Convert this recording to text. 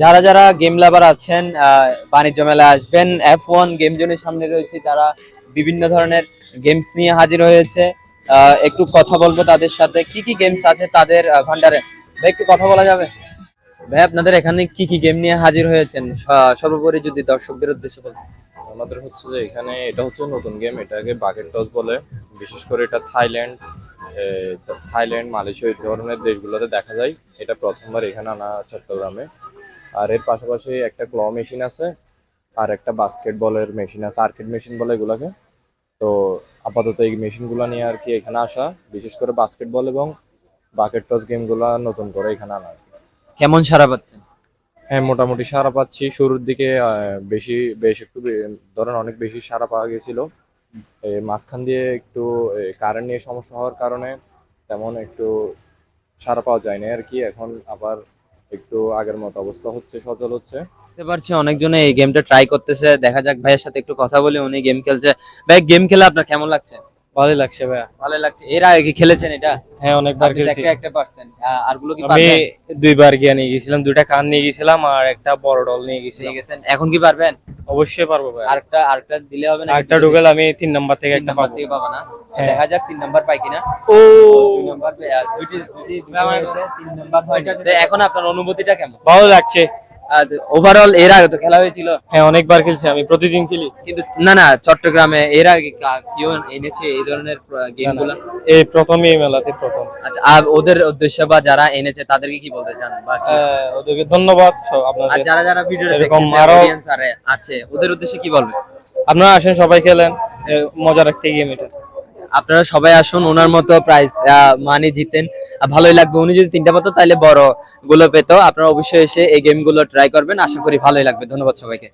যারা যারা গেম লাভার আছেন বাণিজ্য মেলায় আসবেন। F1 গেম জোনের সামনে রয়েছে, তারা বিভিন্ন ধরনের গেমস নিয়ে হাজির হয়েছে। একটু কথা বলবো তাদের সাথে, কি কি গেমস আছে তাদের ভান্ডারে। ভাই, একটু কথা বলা যাবে? ভাই, আপনাদের এখানে কি কি গেম নিয়ে হাজির হয়েছেন সর্বোপরি যদি দর্শকদের উদ্দেশ্যে বলতেন। আমাদের হচ্ছে যে এখানে এটা হচ্ছে নতুন গেম, এটাকে বাকেট টস বলে। বিশেষ করে এটা থাইল্যান্ড মালয়েশিয়া এই ধরনের দেশগুলোতে দেখা যায়। এটা প্রথমবার এখানে আনা চট্টগ্রামে। আর এর পাশাপাশি একটা ক্ল মেশিন আছে, আর একটা বাস্কেটবলের মেশিন আছে, আর্কেড মেশিন বলে এগুলোকে। তো আপাতত এই মেশিনগুলো নিয়ে আর কি এখানে আসা, বিশেষ করে বাস্কেটবল এবং বাকেট টস গেমগুলো নতুন করে এখানে আনা। কেমন সাড়া পাচ্ছেন? হ্যাঁ, মোটামুটি সাড়া পাচ্ছি। শুরুর দিকে বেশি বেশ একটু ধরেন অনেক বেশি সাড়া পাওয়া গেছিল। এই মাঝখান দিয়ে একটু কারেন্ট নিয়ে সমস্যা হওয়ার কারণে তেমন একটু সাড়া পাওয়া যায়নি আর কি। এখন আবার একটু আগের মতো অবস্থা হচ্ছে, সচল হচ্ছে। দেখতে পারছি অনেকজনে এই গেমটা ট্রাই করতেছে। দেখা যাক, ভাইয়ের সাথে একটু কথা বলি, উনি গেম খেলছে। ভাই, গেম খেলে আপনার কেমন লাগছে? ভালোই লাগছে ভাইয়া। ভালো লাগছে। এর আগে কি খেলেছেন এটা? হ্যাঁ, অনেকবার আপনি খেলছি। একটা পারছেন, আর গুলো কি আমি পারবেন? 2বার গিয়া নিয়ে গেছিলাম, 2টা কান নিয়ে গেছিলাম আর একটা বড় ডল নিয়ে গেছিলাম। ঠিক আছে, এখন কি পারবেন? অবশ্যই পারবো ভাইয়া। আরেকটা দিলে হবে না? আরেকটা ঢুকেল আমি 3 নাম্বার থেকে তিন একটা নাম্বার পাবো। থেকে পাবা না? হ্যাঁ। দেখা যাক 3 নাম্বার পাই কিনা। ও 2 নাম্বার দুটি হয়েছে, 3 নাম্বার হয়নি। তো এখন আপনার অনুভূতিটা কেমন? ভালো লাগছে। ওভারঅল এর আগে তো খেলা হয়েছিল, হ্যাঁ, অনেকবার খেলছি, আমি প্রতিদিন খেলি। কিন্তু না চট্টগ্রামে এর আগে কেউ এনেছে এই ধরনের গেমগুলা? এই প্রথমই এই মেলাতে প্রথম। আচ্ছা, আর ওদের উদ্দেশ্যে বা যারা এনেছে তাদেরকে কি বলতে চান বা কি? ওদেরকে ধন্যবাদ আর আপনাদের। যারা ভিডিওটা এরকম দেখতেছে, আরো অডিয়েন্স আছে, ওদের উদ্দেশ্যে কি বলবেন? আপনারা আসেন, সবাই খেলেন, মজার একটা গেম এটা। আপনারা সবাই আসুন, ওনার মতো প্রাইজ মানি জিতেন। ভালোই লাগবে। উনি যদি 3টা পেতো তাহলে বড় গুলো পেতো। আপনারা অবশ্যই এসে এই গেমগুলো ট্রাই করবেন, আশা করি ভালোই লাগবে। ধন্যবাদ সবাইকে।